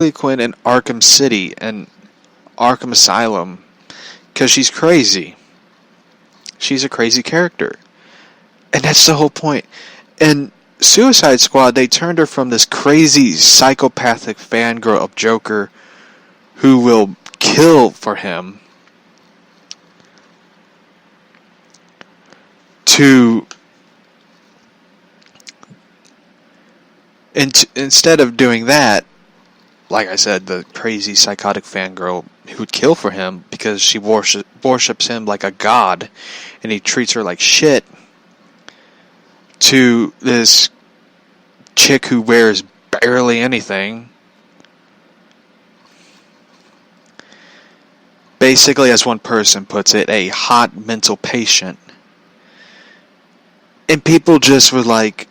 Harley Quinn in Arkham City and Arkham Asylum because she's crazy. She's a crazy character. And that's the whole point. In Suicide Squad, they turned her from this crazy psychopathic fangirl of Joker who will kill for him to instead of doing that, like I said, the crazy psychotic fangirl who'd kill for him because she worships him like a god and he treats her like shit, to this chick who wears barely anything. Basically, as one person puts it, a hot mental patient. And people just went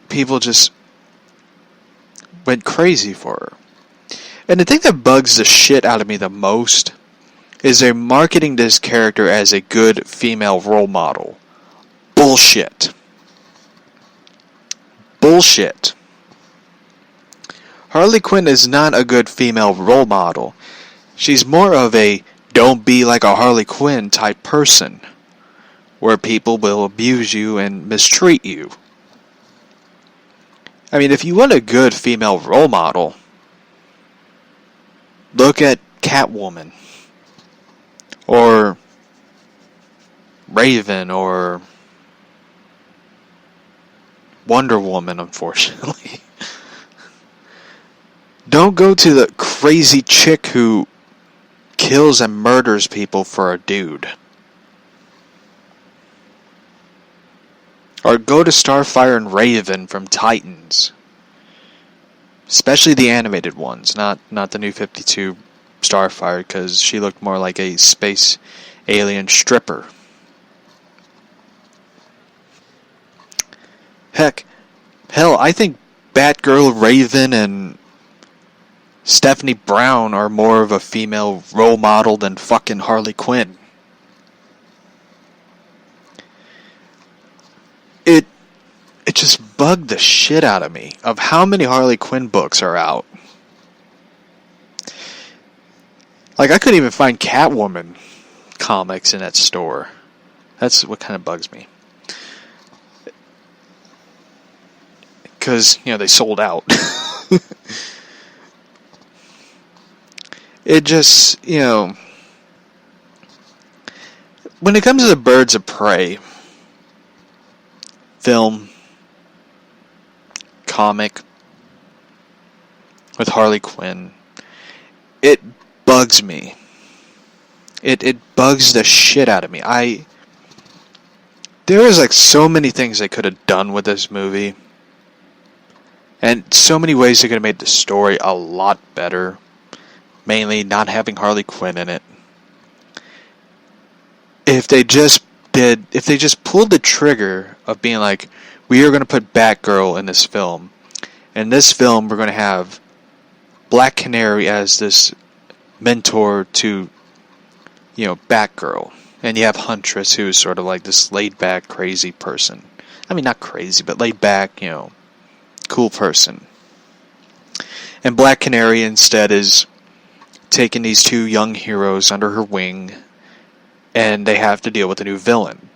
crazy for her. And the thing that bugs the shit out of me the most is they're marketing this character as a good female role model. Bullshit. Bullshit. Harley Quinn is not a good female role model. She's more of a don't be like a Harley Quinn type person, where people will abuse you and mistreat you. I mean, if you want a good female role model, look at Catwoman, or Raven, or Wonder Woman, unfortunately. Don't go to the crazy chick who kills and murders people for a dude. Or go to Starfire and Raven from Titans. Especially the animated ones, not the new 52 Starfire, because she looked more like a space alien stripper. Hell, I think Batgirl, Raven, and Stephanie Brown are more of a female role model than fucking Harley Quinn. It just bugged the shit out of me of how many Harley Quinn books are out. Like, I couldn't even find Catwoman comics in that store. That's what kind of bugs me. Because, they sold out. It just, when it comes to the Birds of Prey film, comic with Harley Quinn, it bugs me. It bugs the shit out of me. There is so many things they could have done with this movie, and so many ways they could have made the story a lot better. Mainly not having Harley Quinn in it. If they just pulled the trigger of being like, we are going to put Batgirl in this film. In this film, we're going to have Black Canary as this mentor to, Batgirl. And you have Huntress, who is sort of like this laid-back, crazy person. I mean, not crazy, but laid-back, cool person. And Black Canary instead is taking these two young heroes under her wing, and they have to deal with a new villain.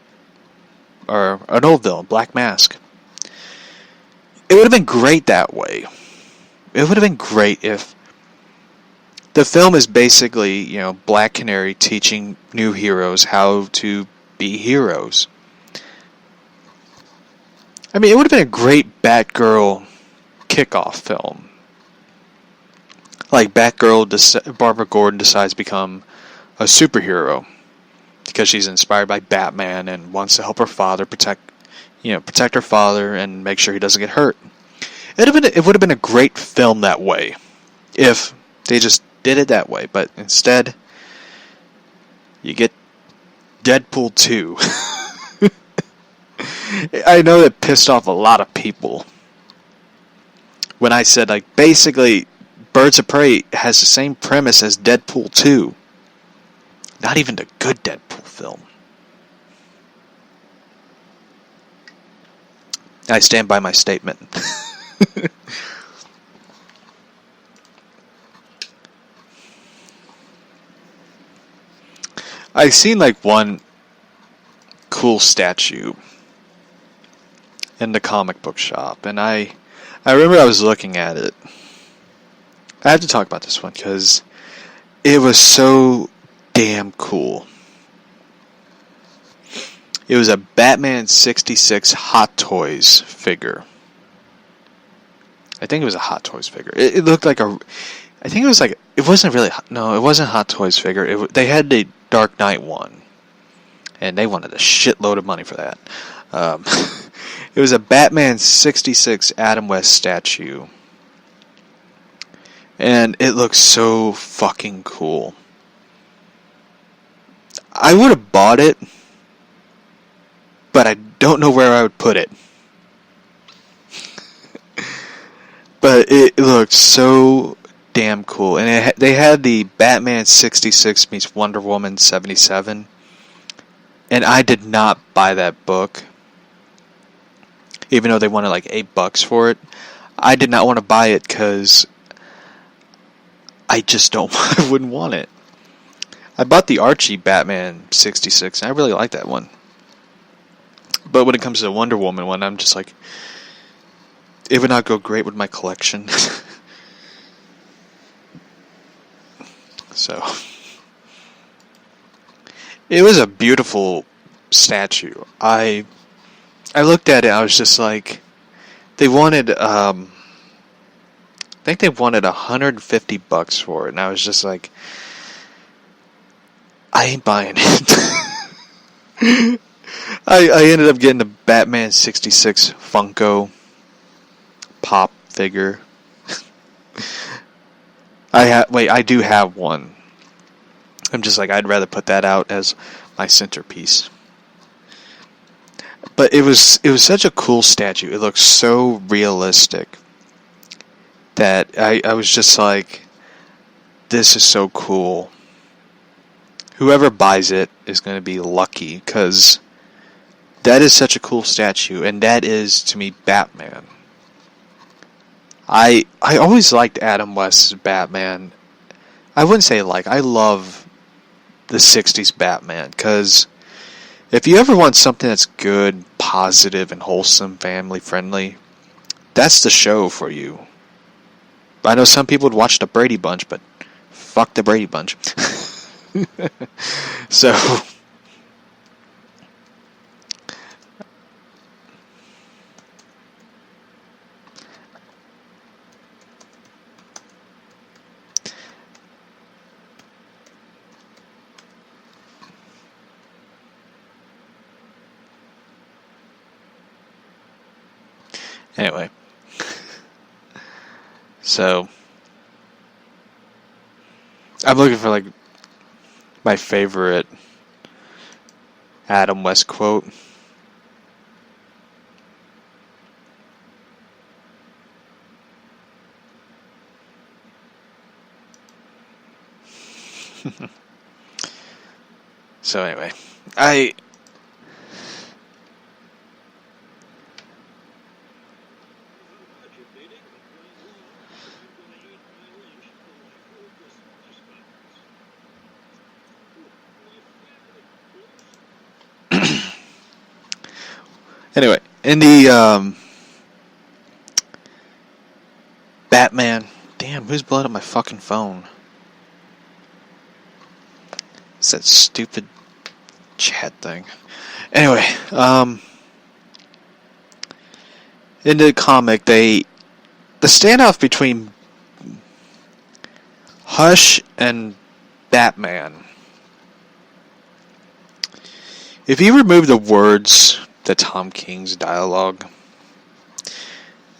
Or an old villain, Black Mask. It would have been great that way. It would have been great if the film is basically, Black Canary teaching new heroes how to be heroes. I mean, it would have been a great Batgirl kickoff film. Like Batgirl, Barbara Gordon decides to become a superhero because she's inspired by Batman and wants to help her father protect her father and make sure he doesn't get hurt. It would have been a great film that way if they just did it that way. But instead, you get Deadpool 2. I know that pissed off a lot of people when I said, basically, Birds of Prey has the same premise as Deadpool 2. Not even the good Deadpool film. I stand by my statement. I seen like one cool statue in the comic book shop, and I remember I was looking at it. I have to talk about this one because it was so damn cool. It was a Batman 66 Hot Toys figure. I think it was a Hot Toys figure. It looked like a... I think it was like... It wasn't really... No, it wasn't a Hot Toys figure. They had the Dark Knight one. And they wanted a shitload of money for that. It was a Batman 66 Adam West statue. And it looks so fucking cool. I would have bought it, but I don't know where I would put it. But it looked so damn cool. And they had the Batman 66 meets Wonder Woman 77. And I did not buy that book. Even though they wanted like $8 for it. I did not want to buy it because I just I wouldn't want it. I bought the Archie Batman 66 and I really like that one. But when it comes to the Wonder Woman one, I'm just like, it would not go great with my collection. So, it was a beautiful statue. I looked at it, I was just like, they wanted, I think they wanted $150 for it, and I was just like, I ain't buying it. I ended up getting the Batman 66 Funko Pop figure. I do have one. I'm just like, I'd rather put that out as my centerpiece. But it was such a cool statue. It looked so realistic that I was just like, this is so cool. Whoever buys it is going to be lucky, because that is such a cool statue, and that is, to me, Batman. I always liked Adam West's Batman. I wouldn't say I love the 60s Batman, because if you ever want something that's good, positive, and wholesome, family-friendly, that's the show for you. I know some people would watch the Brady Bunch, but fuck the Brady Bunch. So, anyway. So, I'm looking for my favorite Adam West quote. So anyway, anyway, in the Batman, damn, who's blowing up my fucking phone? It's that stupid chat thing. Anyway, in the comic, the standoff between Hush and Batman, if you remove the words, the Tom King's dialogue,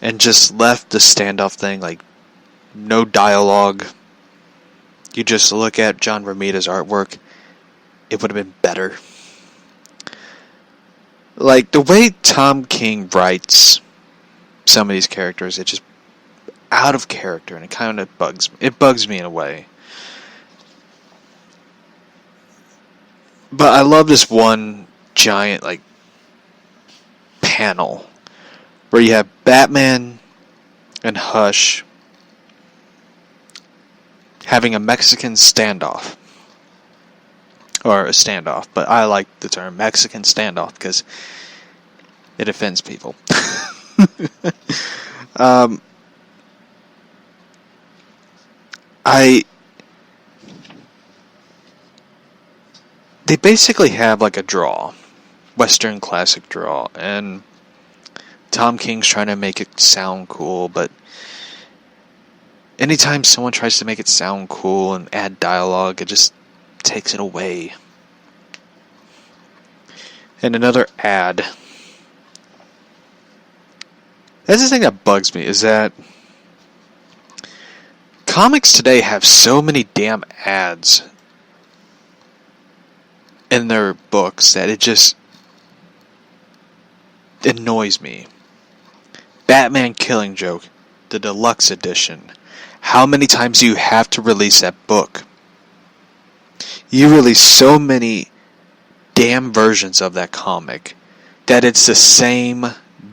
and just left the standoff thing no dialogue, you just look at John Romita's artwork, it would have been better. The way Tom King writes some of these characters, it's just out of character, and it kind of bugs me. It bugs me in a way. But I love this one giant, panel where you have Batman and Hush having a Mexican standoff. or a standoff, but I like the term Mexican standoff because it offends people. They basically have like a draw, Western classic draw, and Tom King's trying to make it sound cool, but anytime someone tries to make it sound cool and add dialogue, it just takes it away. And another ad. That's the thing that bugs me, is that comics today have so many damn ads in their books that it just annoys me. Batman Killing Joke, the deluxe edition. How many times do you have to release that book? You release so many damn versions of that comic that it's the same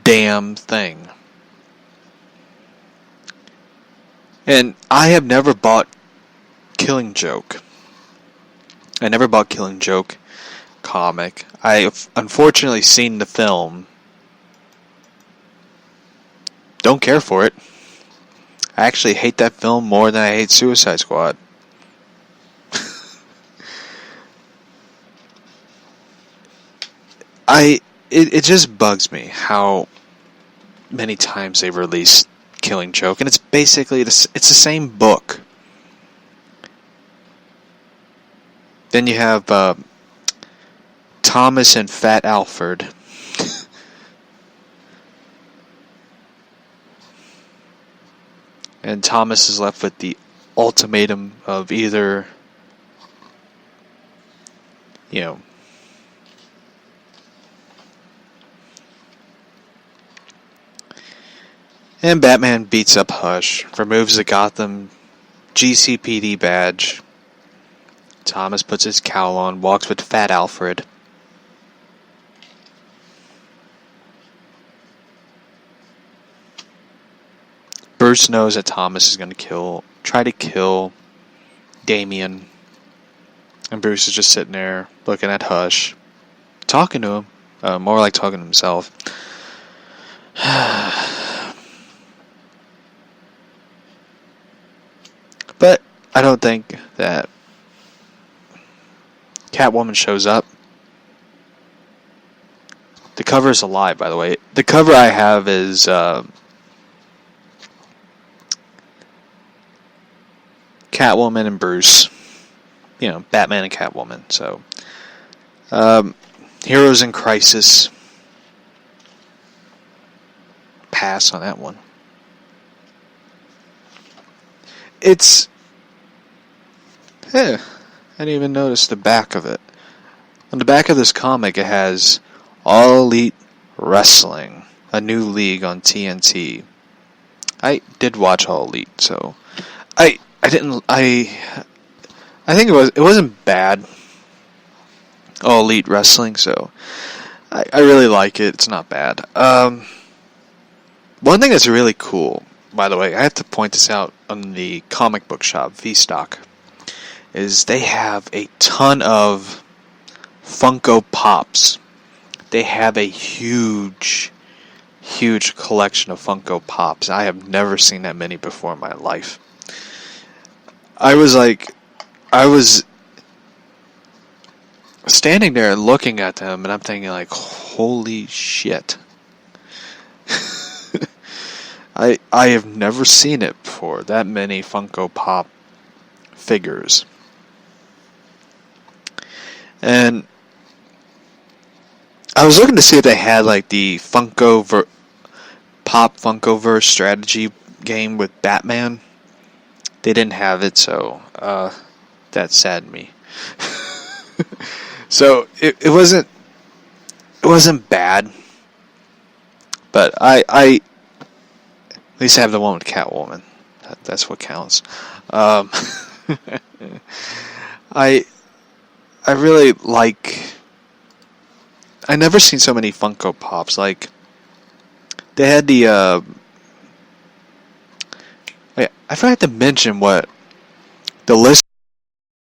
damn thing. And I have never bought Killing Joke. I never bought Killing Joke comic. I've unfortunately seen the film. Don't care for it. I actually hate that film more than I hate Suicide Squad. It just bugs me how many times they've released Killing Joke, and it's basically it's the same book. Then you have Thomas and Fat Alfred. And Thomas is left with the ultimatum of either, and Batman beats up Hush, removes the Gotham GCPD badge. Thomas puts his cowl on, walks with Fat Alfred. Bruce knows that Thomas is going to try to kill Damian. And Bruce is just sitting there, looking at Hush, talking to him. More like talking to himself. But I don't think that Catwoman shows up. The cover is a lie, by the way. The cover I have is Catwoman and Bruce. Batman and Catwoman. So, Heroes in Crisis. Pass on that one. I didn't even notice the back of it. On the back of this comic, it has All Elite Wrestling, a new league on TNT. I did watch All Elite, so I think it wasn't bad. All Elite Wrestling, so I really like it. It's not bad. One thing that's really cool, by the way, I have to point this out on the comic book shop, V-Stock, is they have a ton of Funko Pops. They have a huge collection of Funko Pops. I have never seen that many before in my life. I was standing there and looking at them, and I'm thinking like, holy shit. I have never seen it before, that many Funko Pop figures. And I was looking to see if they had like the Funkoverse strategy game with Batman. They didn't have it, so that saddened me. So it wasn't bad, but I at least have the one with Catwoman. That's what counts. I really like. I never seen so many Funko Pops. Like they had the. Wait, I forgot to mention what the list